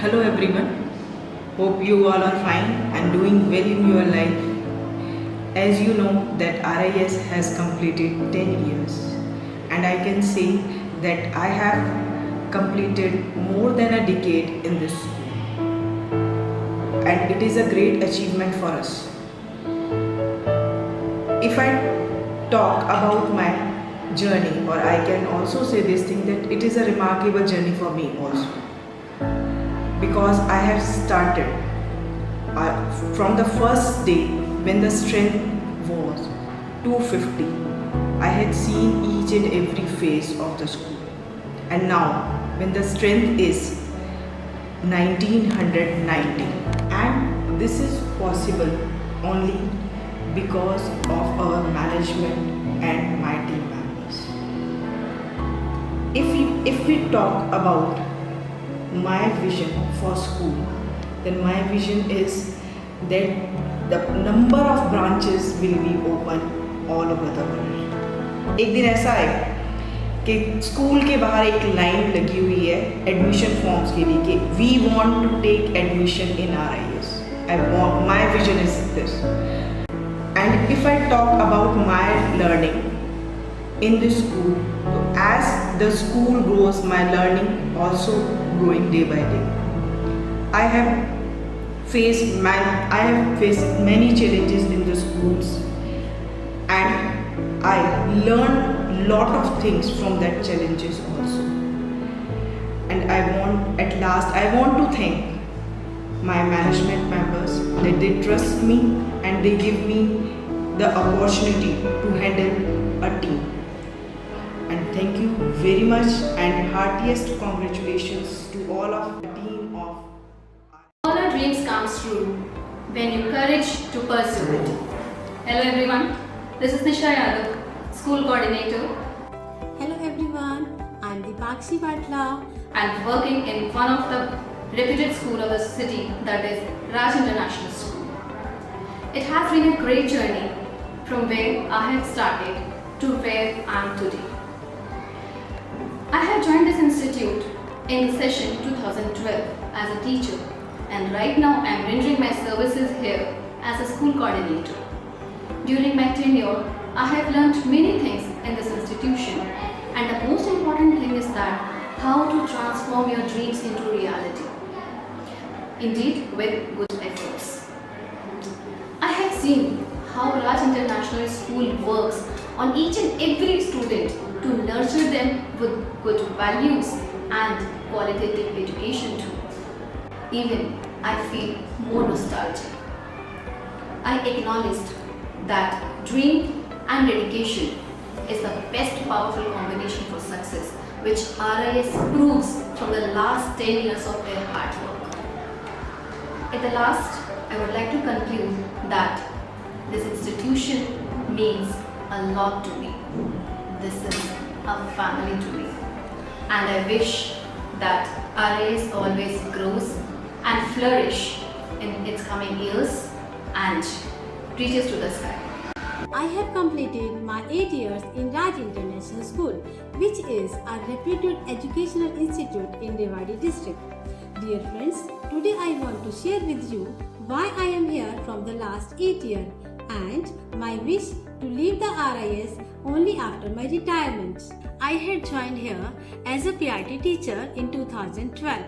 Hello everyone. Hope you all are fine and doing well in your life. As you know that RIS has completed 10 years and I can say that I have completed more than a decade in this school and it is a great achievement for us. If I talk about my journey, or I can also say this thing, that it is a remarkable journey for me also, because I have started from the first day when the strength was 250. I had seen each and every phase of the school, and now when the strength is 1990, and this is possible only because of our management and my team members. If we talk about my vision for school, then my vision is that the number of branches will be open all over the world. एक दिन ऐसा है कि school के बाहर एक line लगी हुई है एडमिशन फॉर्म्स के लिए कि we want to take admission in RIS. My vision is this. And if I talk about my learning in the school, so as the school grows, my learning also growing day by day. I have faced many challenges in the schools, and I learned lot of things from that challenges also. And I want to thank my management members that they trust me and they give me the opportunity to handle a team. And thank you very much and heartiest congratulations to all of the team of. All our dreams comes true when you courage to pursue it. Hello everyone, this is Nisha Yadav, School Coordinator. Hello everyone, I am Dipakshi Batla and working in one of the reputed school of the city, that is Raj International School. It has been a great journey from where I have started to where I am today. I have joined this institute in the session 2012 as a teacher, and right now I am rendering my services here as a school coordinator. During my tenure, I have learned many things in this institution, and the most important thing is that how to transform your dreams into reality. Indeed, with good efforts. I have seen how Raj International School works on each and every student to nurture them with good values and qualitative education too. Even I feel more nostalgic. I acknowledged that dream and dedication is the best powerful combination for success, which RIS proves from the last 10 years of their hard work. At the last, I would like to conclude that this institution means a lot to me. This is a family to me. And I wish that RIS always grows and flourish in its coming years and reaches to the sky. I have completed my 8 years in Raj International School, which is a reputed educational institute in Rewari district. Dear friends, today I want to share with you why I am here from the last 8 years and my wish to leave the RIS only after my retirement. I had joined here as a PRT teacher in 2012,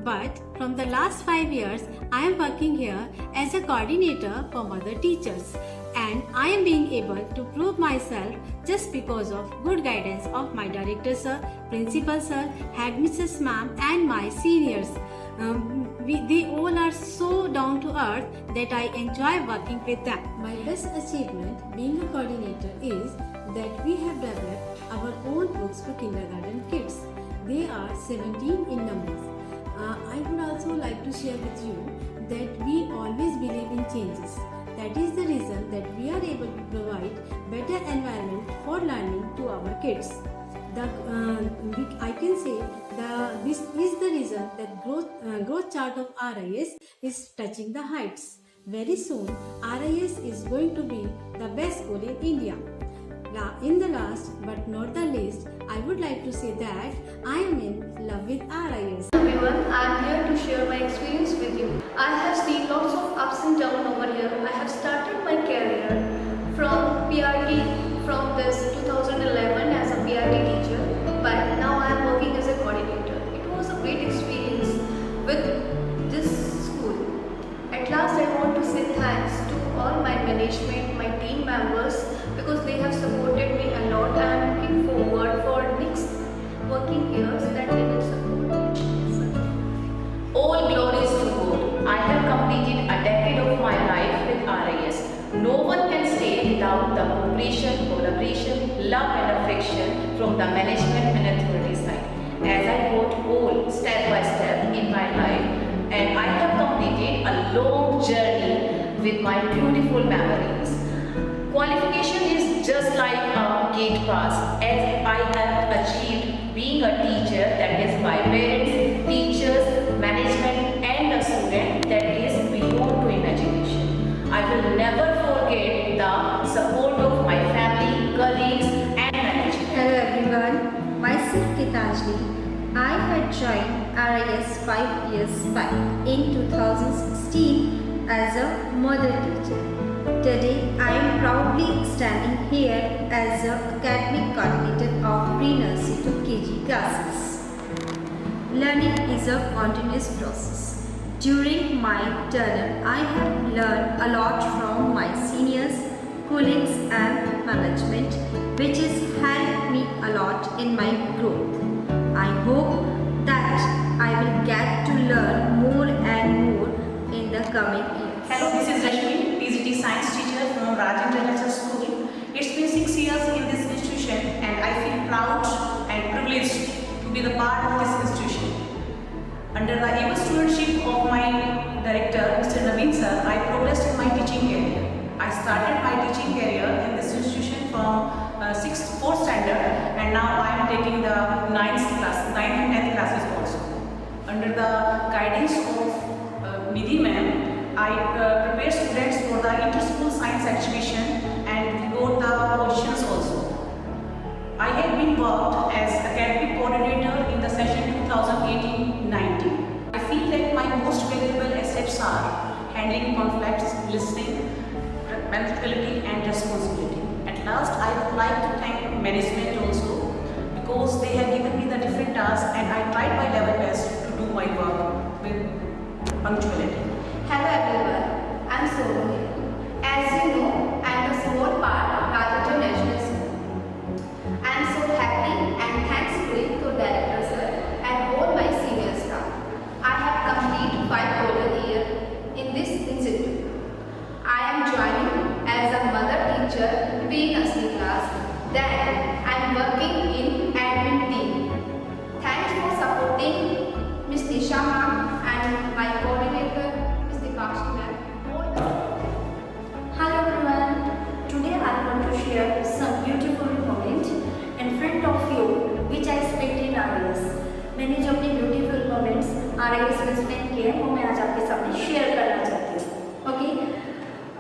but from the last 5 years I am working here as a coordinator for mother teachers, and I am being able to prove myself just because of good guidance of my director sir, principal sir, headmistress ma'am and my seniors. They all are so down to earth that I enjoy working with them. My best achievement being a coordinator is that we have developed our own books for kindergarten kids. They are 17 in numbers. I would also like to share with you that we always believe in changes. That is the reason that we are able to provide better environment for learning to our kids. I can say this is the reason that growth chart of RIS is touching the heights. Very soon, RIS is going to be the best school in India. In the last but not the least, I would like to say that I am in love with RIS. Everyone, I am here to share my experience with you. I have seen lots of ups and downs over here. I have started my career from PRT from this 2011 as a PRT teacher, but now I am working as a coordinator. It was a great experience with this school. At last, I want to say thanks to all my management, my team members, because they have supported me a lot. I am looking forward for next working years that they will support me. All glories to God. I have completed a decade of my life with RIS. No one can stay without the cooperation, collaboration, love and affection from the management and authority side. As I got old step by step in my life, and I have completed a long journey with my beautiful memories. Qualification is just like a gate pass, as I have achieved being a teacher, that is by parents, teachers, management and a student, that is beyond to imagination. I will never forget the support of my family, colleagues and management. Hello everyone, myself Gitanjali. I had joined RIS 5 years back in 2016 as a mother teacher. Today I am proudly standing here as an academic coordinator of pre-nursery to KG classes. Learning is a continuous process. During my tenure, I have learned a lot from my seniors, colleagues and management, which has helped me a lot in my growth. I hope that I will get to learn more and more in the coming years. Hello, this is Rashmi, PGT Science teacher from Raj International School. It's been 6 years in this institution and I feel proud and privileged to be the part of this institution. Under the able stewardship of my director, Mr. Naveen sir, I progressed in my teaching career. I started my teaching career in this institution from 4th standard and now I am taking the 9th and 10th classes also. Under the guidance of Nidhi ma'am, I prepare students for the inter-school science exhibition and we got the positions also. I have been worked as academic coordinator in the session 2018-19. I feel that my most valuable assets are handling conflicts, listening, manageability and responsibility. At last, I would like to thank management also because they have given me the different tasks and I tried my level best to do my work with punctuality. Hello everyone, I am Sonali. As you know, I am a small part of Raj International School. I am so happy and thankful to Director Sir and all my senior staff. I have completed 5 golden years in this institute. I am joining as a mother teacher pre-nursery class. Then I am working in admin team. Thanks for supporting Ms. Nisha ma'am and my coordinator Ms. Dipakshi ma'am. Hello everyone. Today I want to share some beautiful moments in front of you which I spent in RIS. मैंने जो अपने beautiful moments RIS में spend किए हैं वो मैं आज आपके सामने share करना चाहती हूँ. Okay.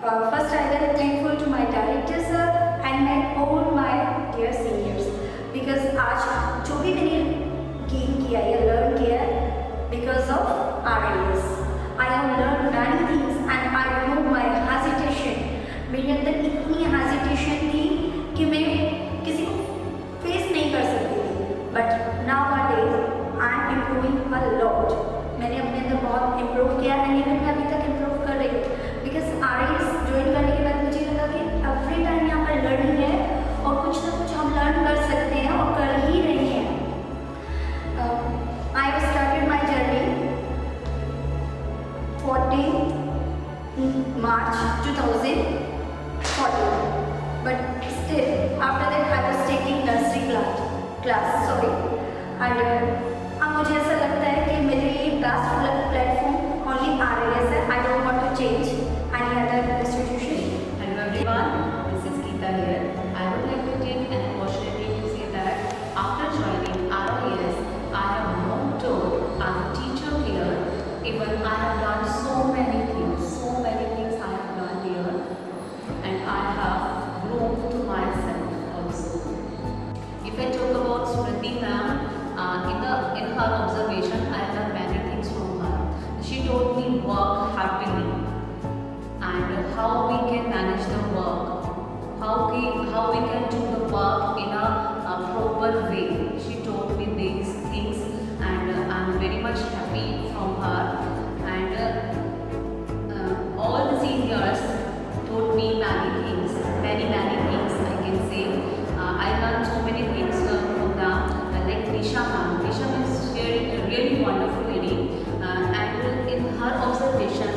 First I am thankful to my director sir and all my dear seniors because आज जो भी मैंने gain किया या learn किया because of RIS. I have learned many things and I know my hesitation. मेरे अंदर इतनी hesitation थी कि मैं किसी को face नहीं कर सकती थी. But nowadays I am improving a lot. मैंने अपने अंदर बहुत improve किया and even मैं अभी तक improve कर रही हूँ. Because RIS join करने के बाद मुझे लगा कि every time यहाँ पर learning है और कुछ ना कुछ हम learn कर सकते हैं और कर ही रहे हैं. I have started my journey 14 March 2014. But still, after that I was taking nursery class. Sorry. And अब मुझे ऐसा लगता है कि मेरे लिए best platform only RIS है. I don't want to change any other institution. Hello everyone, this is Geeta here. I would like to take an opportunity to say that after joining RIS, I have not taught as a teacher here. Even I have done so many things I have learned here, and I have grown to myself also. If I talk about Smriti ma'am, in her observation, I learned many things from her. She taught me work happily and how we can manage the work, how we can do the work in a proper way. She taught me these things, and I'm very much happy from her. And all the seniors taught me many things I can say. I learned so many things from them, like Nisha ma'am. Nisha ma'am is really wonderful lady, and in her observation,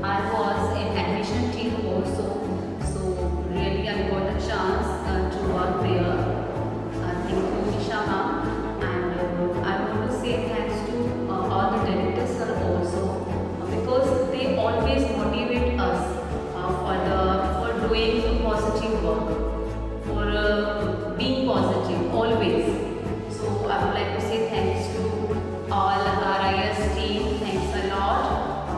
I was in admission team also. So really, I got a chance to work there. Thank you, Nisha ma'am, and I want to say thanks to all the directors sir also, because they always motivate us for doing positive work, for being positive always. So I would like to say thanks to all RIS team. Thanks a lot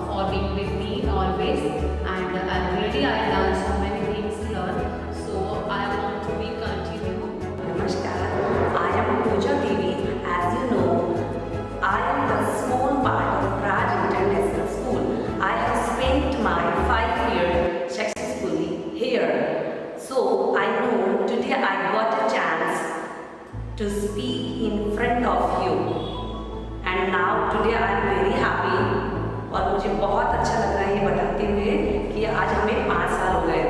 for being with me always, and I learned so many things here. So I want to be continue. Namaskar, I am Pooja Devi. As you know, I am the small part of Raj International School. I have spent my 5 years successfully here. So I know today I got a chance to speak in front of you. And now today I am very happy. और मुझे बहुत अच्छा लग रहा है ये बताते हुए कि आज हमें 5 साल हो गए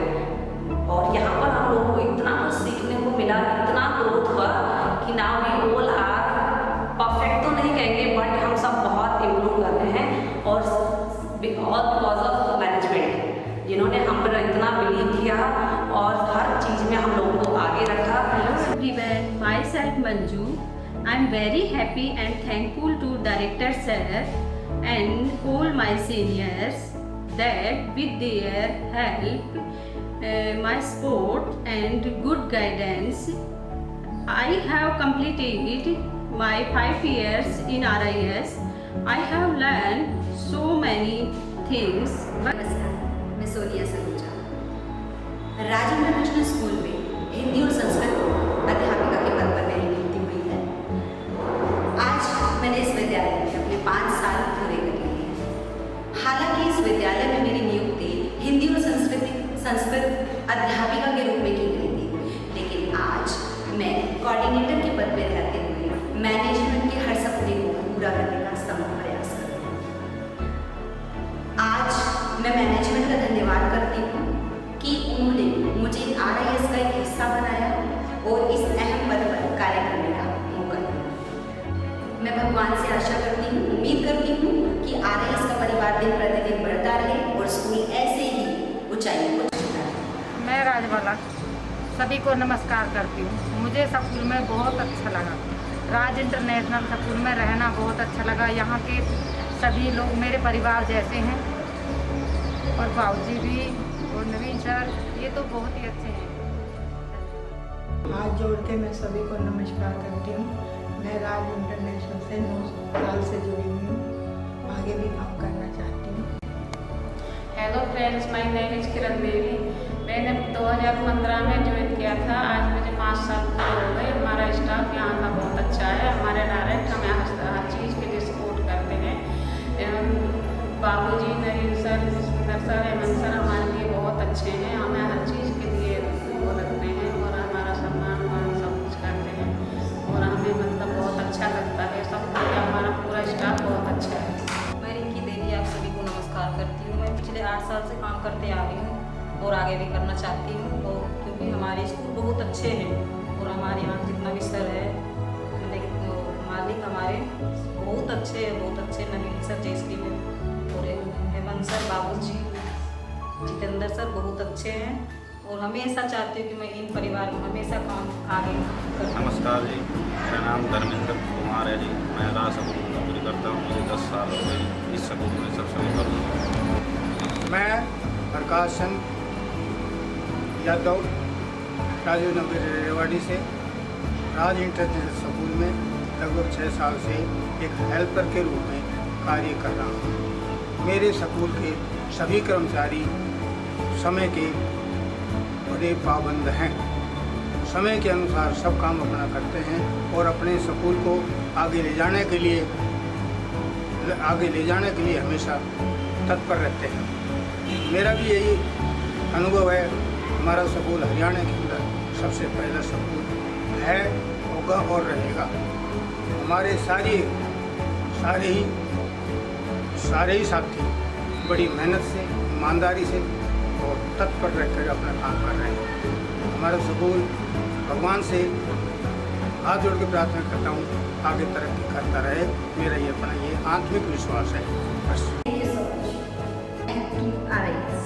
और यहाँ पर हम लोगों को इतना कुछ सीखने को मिला, इतना ग्रोथ हुआ कि now we all are perfect तो नहीं कहेंगे, बट हम सब बहुत इम्प्रूव कर रहे हैं और ऑल बिकॉज ऑफ मैनेजमेंट जिन्होंने हम पर इतना बिलीव किया और हर चीज़ में हम लोगों को आगे रखा। Hello everyone, myself Manju. I am very happy and thankful to Director Sir and all my seniors that with their help, my support and good guidance, I have completed my 5 years in RIS. I have learned so many things. नमस्कार, मैं सोनिया सलूजा राज international school में हिंदी और संस्कृत अध्यापिका के पद पर मेरी नियुक्ति हुई है। आज मैंने इस विद्यालय में अपने 5 साल पूरे कर लिए हैं। हालांकि इस विद्यालय में मेरी नियुक्ति हिंदी और संस्कृत अध्यापिका के रूप में की गई थी, लेकिन आज मैं कोऑर्डिनेटर के पद पर रहते हुए मैनेजमेंट के हर सपने को पूरा करने का संभव प्रयास कर रही हूँ। आज मैं मैनेजमेंट का धन्यवाद करती हूँ कि उन्होंने मुझे RIS का एक हिस्सा बनाया और इस अहम पद पर कार्य करने का मौका दिया। मैं भगवान से आशा करती हूँ, उम्मीद करती हूँ कि RIS का परिवार दिन प्रतिदिन बढ़ता रहे और स्कूल ऐसे ही ऊंचाइयों को छूता रहे। मैं राजबाला सभी को नमस्कार करती हूँ। मुझे स्कूल में बहुत अच्छा लगा। राज इंटरनेशनल स्कूल में रहना बहुत अच्छा लगा। यहाँ के सभी लोग मेरे परिवार जैसे हैं और बाबूजी भी और नवीन सर, ये तो बहुत ही अच्छे हैं। हाथ जोड़ के मैं सभी को नमस्कार करती हूँ। मैं राज इंटरनेशनल से 9 साल से जुड़ी हुई हूँ, आगे भी काम करना चाहती हूँ। Hello friends, my name is Kiran Devi. मैंने 2015 में ज्वाइन किया था। आज मुझे 5 साल पूरे हो गए। हमारा स्टाफ यहाँ का बहुत अच्छा है। हमारे डायरेक्ट हमें हर चीज़ के लिए सपोर्ट करते हैं। बाबूजी, नवीन सर, सुंदर सर, हेमंत सर हमारे लिए बहुत अच्छे हैं। हमें हर चीज़ के लिए वो रखते हैं और हमारा सम्मान सब कुछ करते हैं और हमें मतलब बहुत अच्छा लगता है। सब हमारा पूरा स्टाफ बहुत अच्छा है। मैं रिंकी देवी आप सभी को नमस्कार करती हूँ। मैं पिछले 8 साल से काम करते आ रही हूँ और आगे भी करना चाहती हूँ, और क्योंकि हमारे स्कूल बहुत अच्छे हैं और हमारे यहाँ जितना भी सर है, मालिक हमारे बहुत अच्छे नवीन सर, जयश्री में और हेमंत सर, बाबूजी, जितेंद्र सर बहुत अच्छे हैं और हमेशा चाहती हूँ कि मैं इन परिवार में हमेशा काम आगे करूँ। नमस्कार जी, मेरा नाम धर्मेंद्र कुमार है जी। मैं राज स्कूल में नौकरी करता हूँ। मुझे 10 साल हो गए इस स्कूल में सबसे करूँ। मैं प्रकाश चंद यादव राजीव नगर रेवाड़ी से राज इंटरनेशनल स्कूल में लगभग 6 साल से एक हेल्पर के रूप में कार्य कर रहा हूँ। मेरे स्कूल के सभी कर्मचारी समय के बड़े पाबंद हैं। समय के अनुसार सब काम अपना करते हैं और अपने स्कूल को आगे ले जाने के लिए हमेशा तत्पर रहते हैं। मेरा भी यही अनुभव है। हमारा स्कूल हरियाणा के अंदर सबसे पहला स्कूल है, होगा और रहेगा। हमारे सारे ही साथी बड़ी मेहनत से, ईमानदारी से और तत्पर रहकर अपना काम कर रहे हैं। हमारा स्कूल भगवान से हाथ जोड़ के प्रार्थना करता हूँ आगे तरक्की करता रहे। मेरा ये अपना ये आंतरिक विश्वास है। बस। Thank you so much. Thank you, RIS.